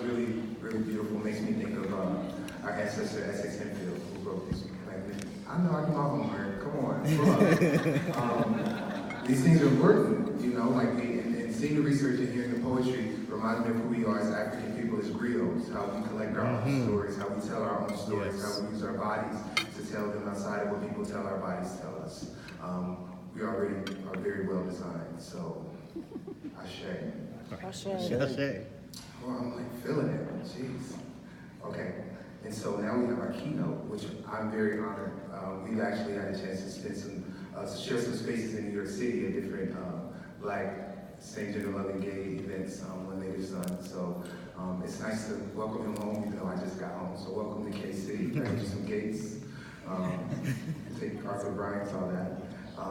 really, really beautiful. Makes me think of our ancestor Essex Hemphill, who wrote this. Like, I know I do my homework. Come on. These things are important, you know, like and seeing the research and hearing the poetry reminds me of who we are as African people, as griots, how we collect our own stories, how we tell our own stories, how we use our bodies to tell them outside of what people tell our bodies tell us. We already are very well designed, so ashe. Oh, I'm like feeling it, jeez. Okay, and so now we have our keynote, which I'm very honored. We've actually had a chance to spend share some spaces in New York City at different Black same gender loving gay events when they was done. So it's nice to welcome him home, even though I just got home. So welcome to KC, thank you some gates. Take Arthur Bryant, all that.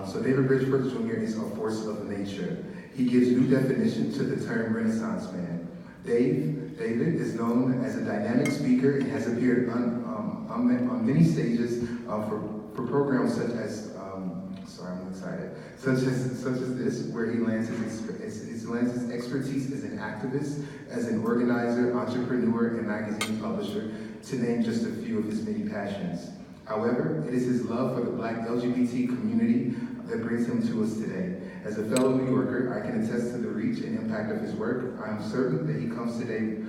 So David Bridgeforth Jr. is a force of nature. He gives new definition to the term Renaissance man. David is known as a dynamic speaker and has appeared on many stages for programs such as, sorry, I'm excited, such as this, where he lands his expertise as an activist, as an organizer, entrepreneur, and magazine publisher, to name just a few of his many passions. However, it is his love for the Black LGBT community that brings him to us today. As a fellow New Yorker, I can attest to the reach and impact of his work. I am certain that he comes today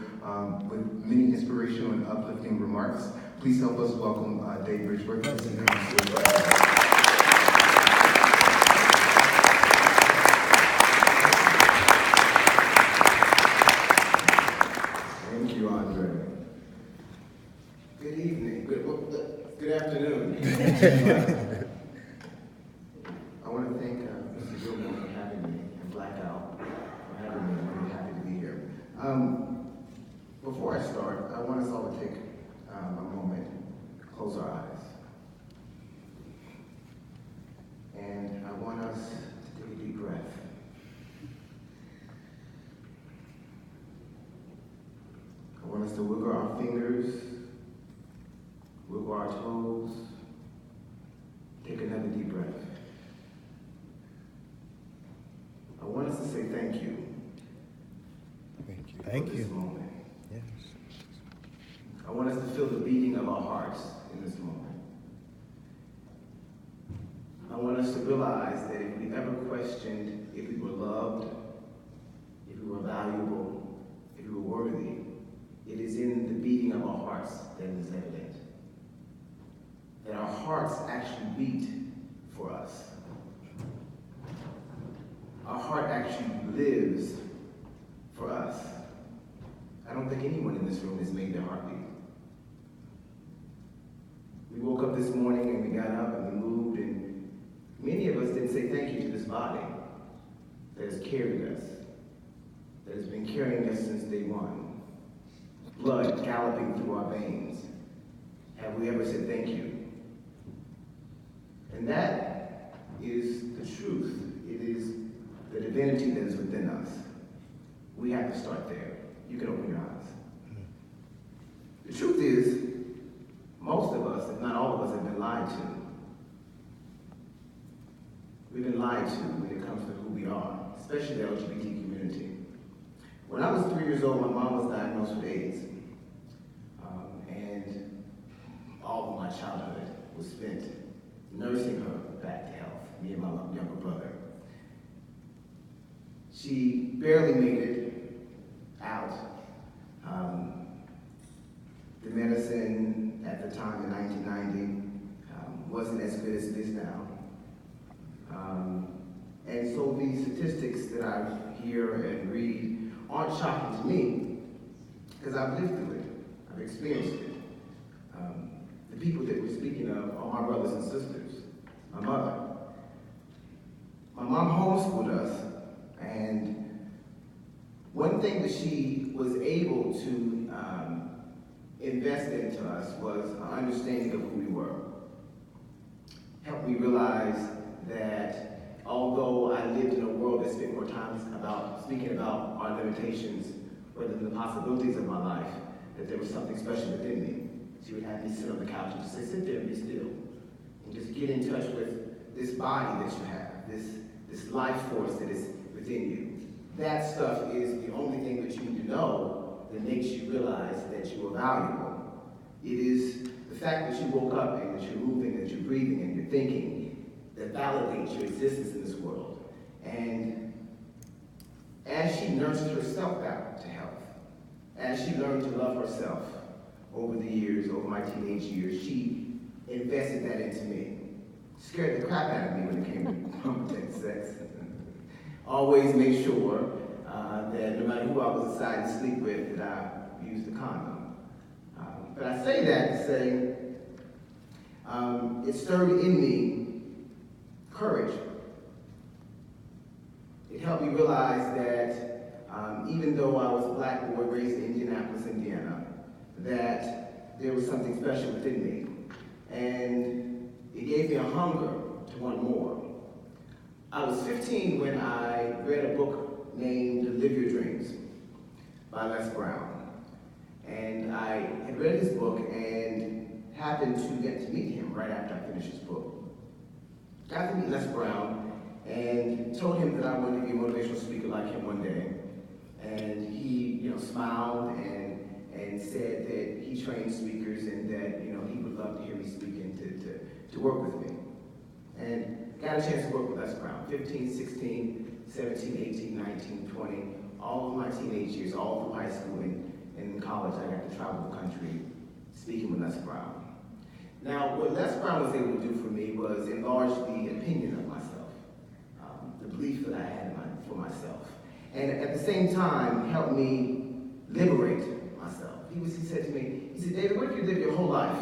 with many inspirational and uplifting remarks. Please help us welcome Dave Bridgeforth. Thank you, Andre. Good evening. Good afternoon. I want to thank Mr. Gilmore for having me, and BlaqOut for having me. I'm really happy to be here. Before I start, I want us all to take a moment, close our eyes. And I want us to take a deep breath. I want us to wiggle our fingers, wiggle our toes. Take another deep breath. I want us to say thank you. Thank you. This moment. Yes. I want us to feel the beating of our hearts in this moment. I want us to realize that if we ever questioned if we were loved, if we were valuable, if we were worthy, it is in the beating of our hearts that it is evident. That our hearts actually beat for us. Our heart actually lives for us. I don't think anyone in this room has made their heart beat. We woke up this morning and we got up and we moved, and many of us didn't say thank you to this body that has carried us, that has been carrying us since day one. Blood galloping through our veins. Have we ever said thank you? And that is the truth. It is the divinity that is within us. We have to start there. You can open your eyes. The truth is, most of us, if not all of us, have been lied to. We've been lied to when it comes to who we are, especially the LGBT community. When I was 3 years old, my mom was diagnosed with AIDS. And all of my childhood was spent nursing her back to health, me and my younger brother. She barely made it out. The medicine at the time in 1990 wasn't as good as it is now. And so these statistics that I hear and read aren't shocking to me, because I've lived through it, I've experienced it. The people that we're speaking of are my brothers and sisters, my mother. My mom homeschooled us, and one thing that she was able to invest into us was an understanding of who we were. Helped me realize that although I lived in a world that spent more time speaking about our limitations rather than the possibilities of my life, that there was something special within me. She would have me sit on the couch and just say, sit there and be still. And just get in touch with this body that you have, this life force that is within you. That stuff is the only thing that you need to know that makes you realize that you are valuable. It is the fact that you woke up and that you're moving, that you're breathing, and you're thinking that validates your existence in this world. And as she nursed herself back to health, as she learned to love herself over the years, over my teenage years, she invested that into me. Scared the crap out of me when it came to competent sex. Always make sure that no matter who I was deciding to sleep with, that I used a condom. But I say that to say it stirred in me courage. It helped me realize that even though I was a black boy raised in Indianapolis, Indiana, that there was something special within me. And it gave me a hunger to want more. I was 15 when I read a book named Live Your Dreams by Les Brown. And I had read his book and happened to get to meet him right after I finished his book. Got to meet Les Brown and told him that I wanted to be a motivational speaker like him one day. And he, smiled and said that he trained speakers and that, he would love to hear me speak and to work with me. And got a chance to work with Les Brown, 15, 16, 17, 18, 19, 20, all of my teenage years, all through high school and in college, I got to travel the country speaking with Les Brown. Now, what Les Brown was able to do for me was enlarge the opinion of myself, the belief that I had for myself. And at the same time, help me liberate myself. He said to me, David, what if you live your whole life?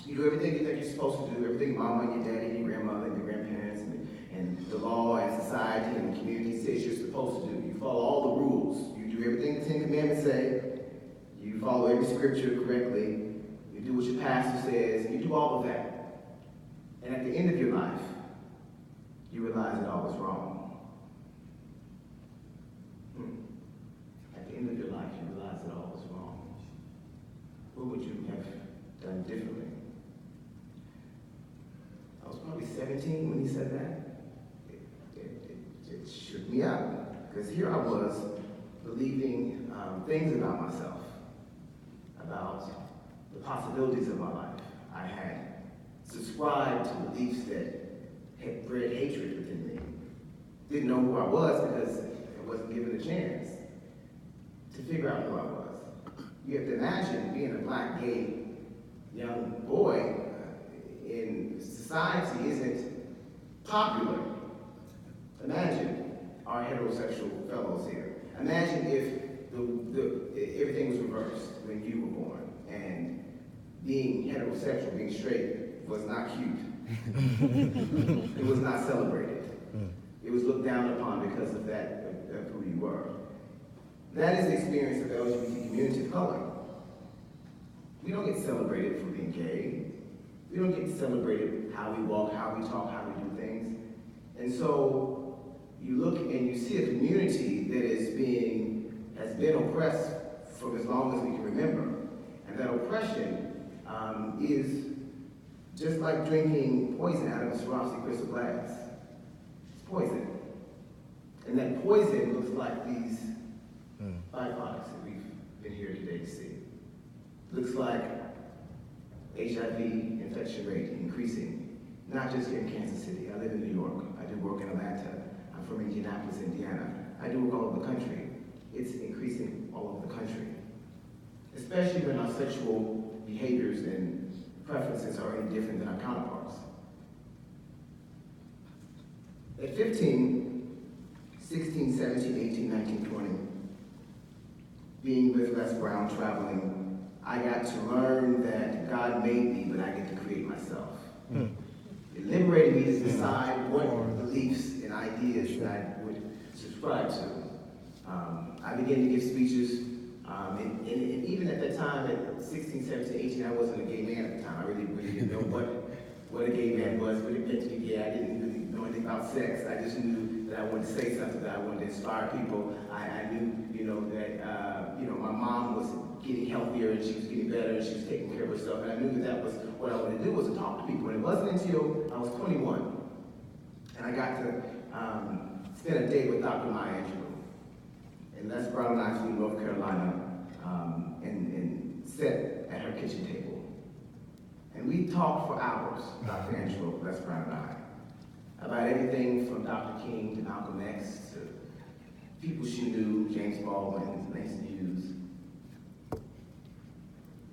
You do everything you think you're supposed to do, everything mama and your daddy and your grandmother and your grandparents and the law and society and the community says you're supposed to do. You follow all the rules. You do everything the Ten Commandments say. You follow every scripture correctly. You do what your pastor says. You do all of that. And at the end of your life, you realize it all was wrong. At the end of your life, you realize it all was wrong. What would you have done differently? I was probably 17 when he said that. It shook me up, because here I was believing things about myself, about the possibilities of my life. I had subscribed to beliefs that had bred hatred within me. Didn't know who I was because I wasn't given a chance to figure out who I was. You have to imagine being a black, gay, young boy in society isn't popular. Imagine our heterosexual fellows here. Imagine if everything was reversed when you were born and being heterosexual, being straight was not cute. It was not celebrated. It was looked down upon because of that, of who you were. That is the experience of the LGBT community of color. We don't get celebrated for being gay. We don't get celebrated how we walk, how we talk, how we do things. And so you look and you see a community that has been oppressed for as long as we can remember. And that oppression is just like drinking poison out of a Swarovski crystal glass. It's poison. And that poison looks like these byproducts that we've been here today to see. Looks like HIV infection rate increasing, not just here in Kansas City. I live in New York. I do work in Atlanta. I'm from Indianapolis, Indiana. I do work all over the country. It's increasing all over the country, especially when our sexual behaviors and preferences are any different than our counterparts. At 15, 16, 17, 18, 19, 20, being with Les Brown, traveling, I got to learn that God made me, but I get to create myself. It liberated me to decide what beliefs and ideas that I would subscribe to. I began to give speeches, and even at that time, at 16, 17, 18, I wasn't a gay man at the time. I really didn't know what a gay man was, what it meant to be gay. I didn't really know anything about sex. I just knew that I wanted to say something, that I wanted to inspire people. I knew, that my mom was getting healthier and she was getting better and she was taking care of herself. And I knew that was what I wanted to do, was to talk to people. And it wasn't until I was 21 and I got to spend a day with Dr. Maya Angelou. And Les Brown and I flew to North Carolina and sat at her kitchen table. And we talked for hours, Dr. Angela, Les Brown and I, about everything from Dr. King to Malcolm X to people she knew, James Baldwin, Langston Hughes.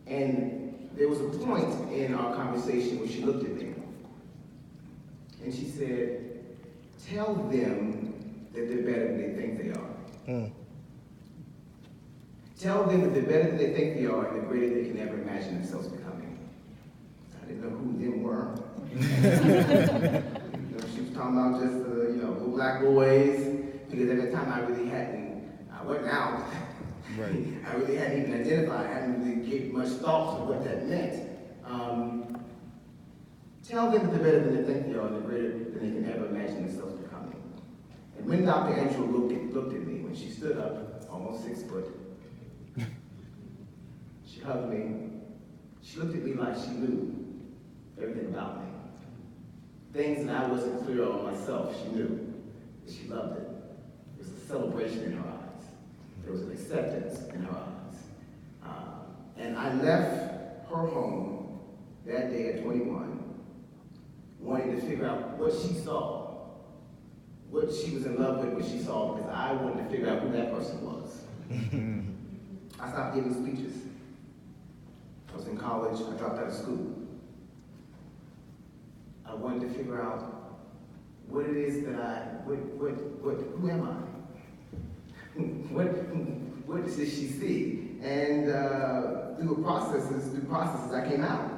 And there was a point in our conversation where she looked at me and she said, "Tell them that they're better than they think they are. Tell them that they're better than they think they are and they're greater than they can ever imagine themselves becoming." I didn't know who them were. She was talking about just little black boys, because at the time I wasn't out. Right. I really hadn't even identified, I hadn't really given much thought to what that meant. Tell them that they're better than they think they are and they're greater than they can ever imagine themselves becoming. And when Dr. Angela looked at me, when she stood up, almost 6 foot, she hugged me. She looked at me like she knew everything about me. Things that I wasn't clear on myself, she knew. She loved it. There was a celebration in her eyes. There was an acceptance in her eyes. And I left her home that day at 21, wanting to figure out what she saw, what she was in love with, what she saw, because I wanted to figure out who that person was. I stopped giving speeches. I was in college, I dropped out of school. I wanted to figure out what it is that who am I? What does she see? And through processes, I came out.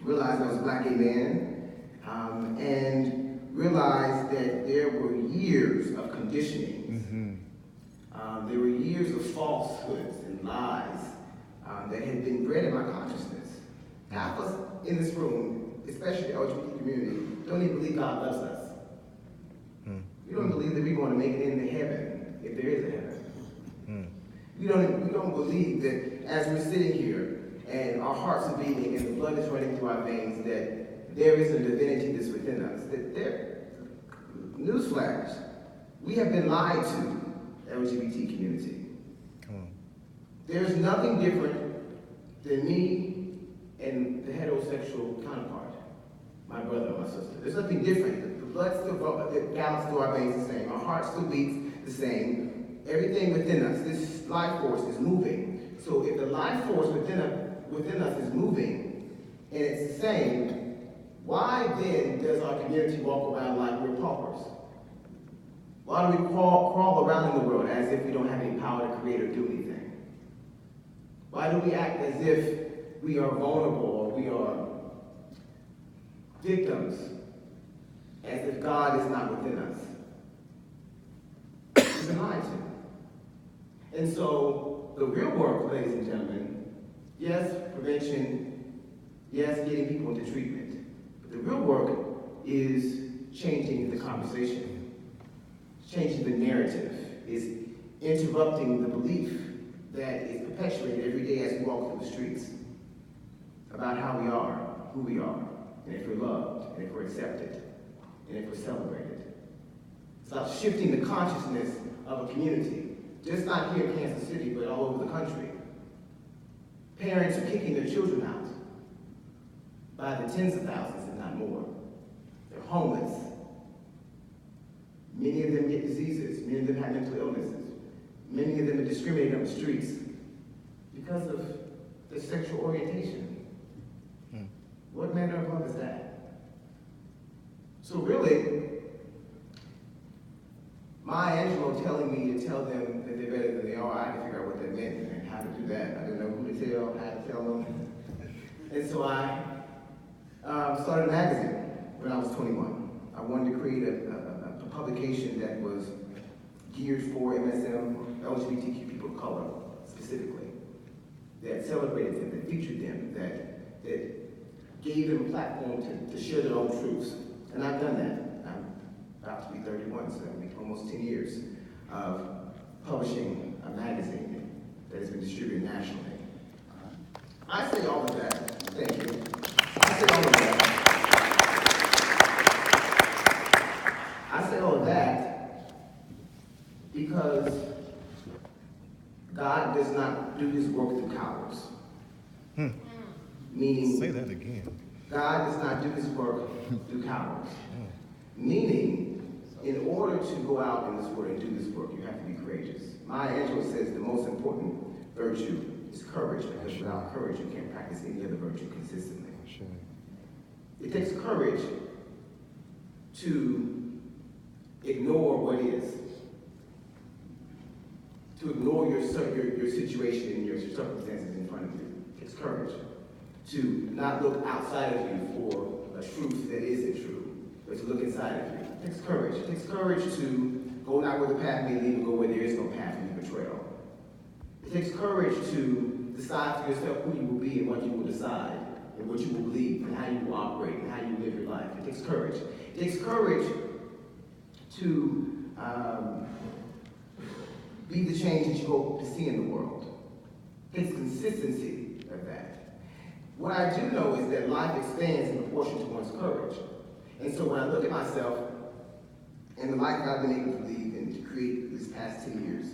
Realized I was a black gay man, and realized that there were years of conditioning. There were years of falsehoods and lies that had been bred in my consciousness. Half of us in this room, especially the LGBT community, don't even believe God loves us. We don't believe that we're going to make it into heaven, if there is a heaven. We don't believe that as we're sitting here and our hearts are beating and the blood is running through our veins, that there is a divinity that's within us. Newsflash, we have been lied to, LGBT community. There's nothing different than me and the heterosexual counterpart, my brother or my sister. There's nothing different. The blood still gallops through our veins the same. Our heart still beats the same. Everything within us, this life force is moving. So if the life force within us is moving and it's the same, why then does our community walk around like we're paupers? Why do we crawl around in the world as if we don't have any power to create or do anything? Why do we act as if we are vulnerable or we are victims, as if God is not within us? We've been lied to. And so the real work, ladies and gentlemen, yes, prevention, yes, getting people into treatment. But the real work is changing the conversation, changing the narrative, is interrupting the belief that is perpetuated every day as we walk through the streets about how we are, who we are, and if we're loved, and if we're accepted, and if we're celebrated. It's about shifting the consciousness of a community, just not here in Kansas City, but all over the country. Parents are kicking their children out by the tens of thousands, if not more. They're homeless. Many of them get diseases. Many of them have mental illnesses. Many of them are discriminated on the streets because of their sexual orientation. What manner of love is that? So really, Maya Angelou telling me to tell them that they're better than they are, I had to figure out what that meant and how to do that. I didn't know who to tell, how to tell them. And so I started a magazine when I was 21. I wanted to create a publication that was geared for MSM, LGBTQ people of color, specifically, that celebrated them, that featured them, that gave them a platform to share their own truths. And I've done that. I'm about to be 31, so it'll be almost 10 years of publishing a magazine that has been distributed nationally. I say all of that, thank you. I say all of that because God God does not do his work through cowards. Meaning, say that again. God does not do his work through cowards. Meaning, in order to go out in this world and do this work, you have to be courageous. Maya Angelou says the most important virtue is courage, because without courage, you can't practice any other virtue consistently. Sure. It takes courage to ignore what is, to ignore your situation and your circumstances in front of you. It takes courage to not look outside of you for a truth that isn't true, but to look inside of you. It takes courage. It takes courage to go not where the path may lead, but go where there is no path in the betrayal. It takes courage to decide for yourself who you will be and what you will decide, and what you will believe, and how you will operate, and how you live your life. It takes courage. It takes courage to be the change that you hope to see in the world. It takes consistency of that. What I do know is that life expands in proportion to one's courage. And so when I look at myself and the life that I've been able to lead and to create these past 10 years,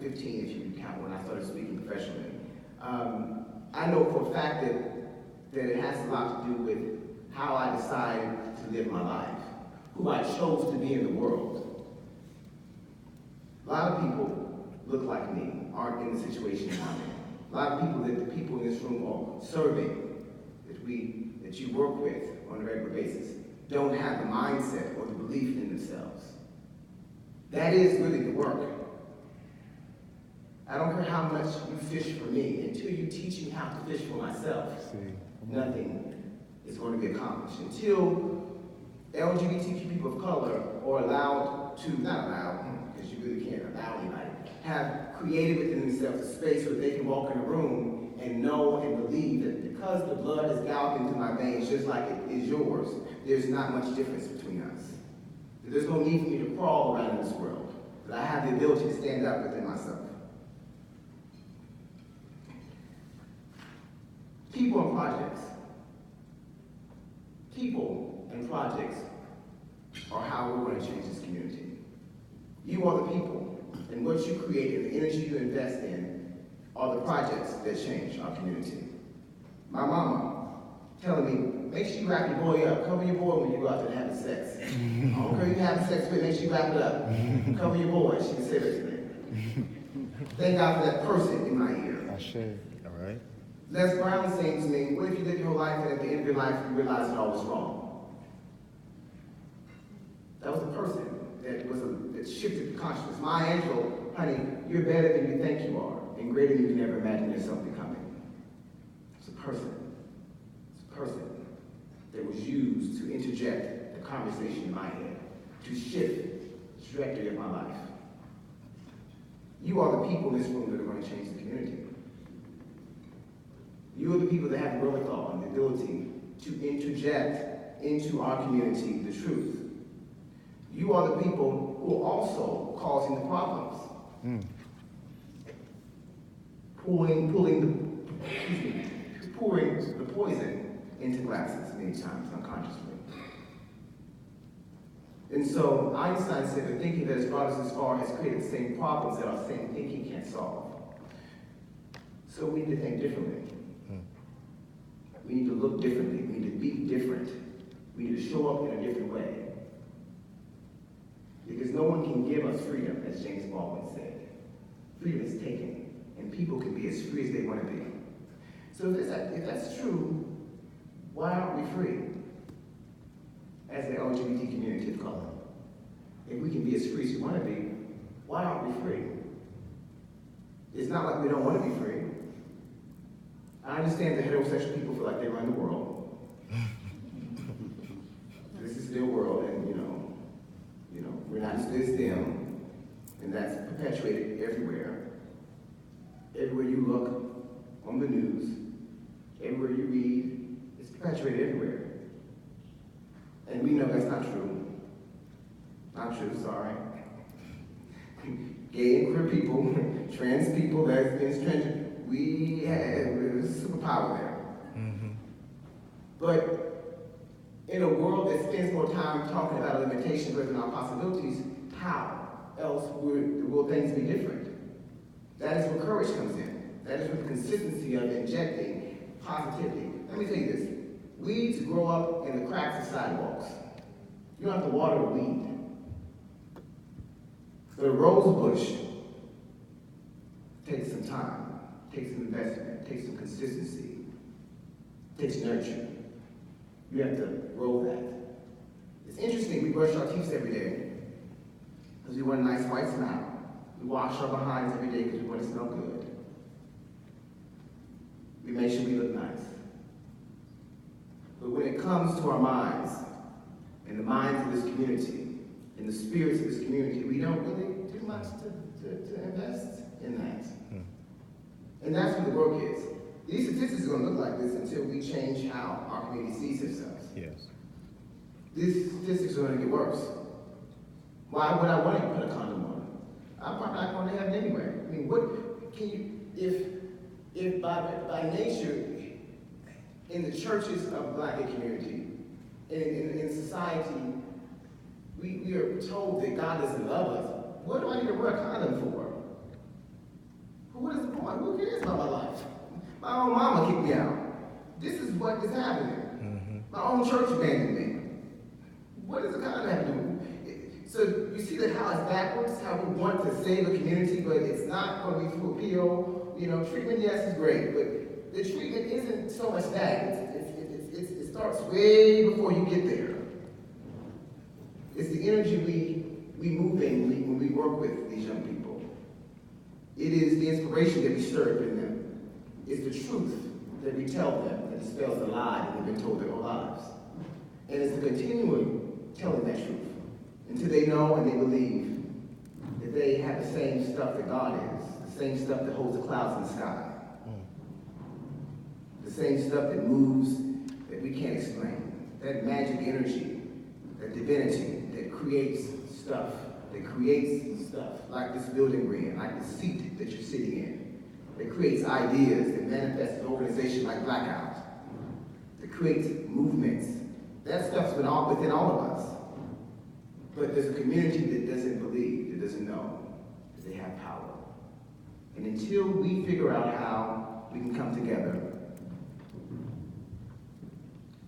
15 if you count when I started speaking professionally, I know for a fact that it has a lot to do with how I decided to live my life, who I chose to be in the world. A lot of people look like me, aren't in the situation that I'm in. A lot of people that the people in this room are serving, that you work with on a regular basis, don't have the mindset or the belief in themselves. That is really the work. I don't care how much you fish for me, until you teach me how to fish for myself, nothing is going to be accomplished. Until LGBTQ people of color are allowed to, not allowed, because you really can't allow anybody, have created within themselves a space where they can walk in a room and know and believe that because the blood is galloping through my veins just like it is yours, there's not much difference between us. There's no need for me to crawl around in this world, that I have the ability to stand up within myself. People and projects. People and projects are how we're going to change this community. You are the people, and what you create and the energy you invest in are the projects that change our community. My mama telling me, make sure you wrap your boy up. Cover your boy when you go out there having sex. I don't care who you having sex with, make sure you wrap it up. Cover your boy, she can say that to me. Thank God for that person in my ear. I share. All right. Les Brown saying to me, what if you live your whole life and at the end of your life you realize it all was wrong? That was a person that shifted the consciousness. Maya Angelou, honey, you're better than you think you are, and greater than you can ever imagine yourself becoming. It's a person. It's a person that was used to interject the conversation in my head, to shift the trajectory of my life. You are the people in this room that are going to change the community. You are the people that have the wherewithal and the ability to interject into our community the truth. You are the people who are also causing the problems. Pouring the poison into glasses many times unconsciously. And so Einstein said that thinking that has brought us this far has created the same problems that our same thinking can't solve. So we need to think differently. We need to look differently. We need to be different. We need to show up in a different way. Because no one can give us freedom, as James Baldwin said. Freedom is taken, and people can be as free as they want to be. So if that's true, why aren't we free as the LGBT community of color? If we can be as free as we want to be, why aren't we free? It's not like we don't want to be free. I understand that heterosexual people feel like they run the world. This is their world, and you know, we're not as good as them, and that's perpetuated everywhere. Everywhere you look on the news, everywhere you read, it's perpetuated everywhere. And we know that's not true. Not true, sorry. Gay and queer people, trans people, lesbians, transgender, we have a superpower there. But in a world that spends more time talking about limitations rather than our possibilities, how else will things be different? That is what courage approach comes in. That is with the consistency of injecting positivity. Let me tell you this. Weeds grow up in the cracks of sidewalks. You don't have to water the weed. But a rose bush takes some time, takes some investment, takes some consistency, takes nurture. You have to grow that. It's interesting, we brush our teeth every day because we want a nice white smile. We wash our behinds every day because we want to smell good. We make sure we look nice. But when it comes to our minds, and the minds of this community, and the spirits of this community, we don't really do much to invest in that. And that's what the work is. These statistics are going to look like this until we change how our community sees itself. Yes. These statistics are going to get worse. Why would I want to put a condom on? I'm probably not going to have it anyway. I mean, what can you, if by nature, in the churches of Black community, in society, we are told that God doesn't love us. What do I need to wear a condom for? What is the point? Who cares about my life? My own mama kicked me out. This is what is happening. My own church abandoned me. What does a condom have to do with it? So you see that how it's backwards, how we want to save a community, but it's not going to be through a pill. You know, treatment, yes, is great, but the treatment isn't so much that. It starts way before you get there. It's the energy we move in when we work with these young people. It is the inspiration that we stir up in them. It's the truth that we tell them that dispels the lie that they've been told their whole lives. And it's the continuing telling that truth until they know and they believe that they have the same stuff that God is, the same stuff that holds the clouds in the sky, the same stuff that moves that we can't explain, that magic energy, that divinity that creates stuff like this building we're in, like the seat that you're sitting in, that creates ideas, that manifests an organization like BlaqOut, that creates movements. That stuff's within all of us. But there's a community that doesn't believe, that doesn't know that they have power. And until we figure out how we can come together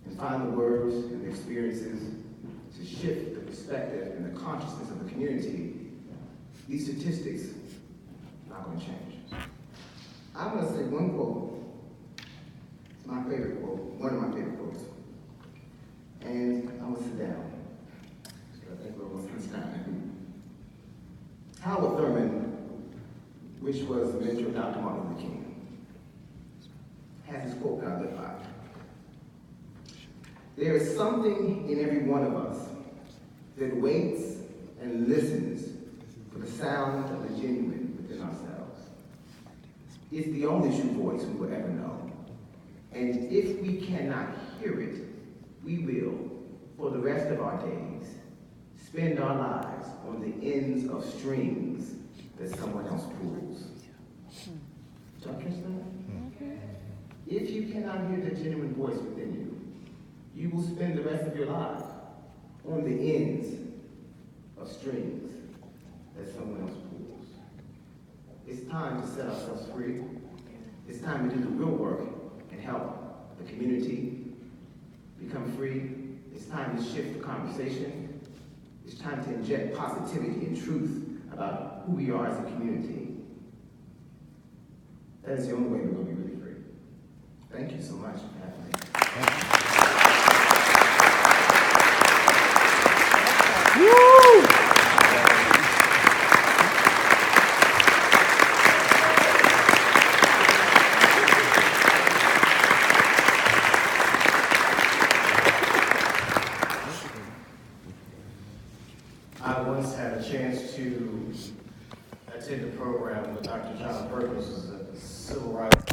and find the words and the experiences to shift the perspective and the consciousness of the community, these statistics are not going to change. I'm going to say one quote. It's my favorite quote, one of my favorite quotes. And I'm going to sit down. I think we're almost out of time. Howard Thurman, which was the mentor of Dr. Martin Luther King, has this quote that I live by. There is something in every one of us that waits and listens for the sound of the genuine within ourselves. It's the only true voice we will ever know. And if we cannot hear it, we will, for the rest of our days, spend our lives on the ends of strings that someone else pulls. Did y'all catch that? If you cannot hear the genuine voice within you, you will spend the rest of your life on the ends of strings that someone else pulls. It's time to set ourselves free. It's time to do the real work and help the community become free. It's time to shift the conversation. It's time to inject positivity and truth about who we are as a community. That is the only way we're going to be really free. Thank you so much for having me. I once had a chance to attend a program with Dr. John Perkins, who's a civil rights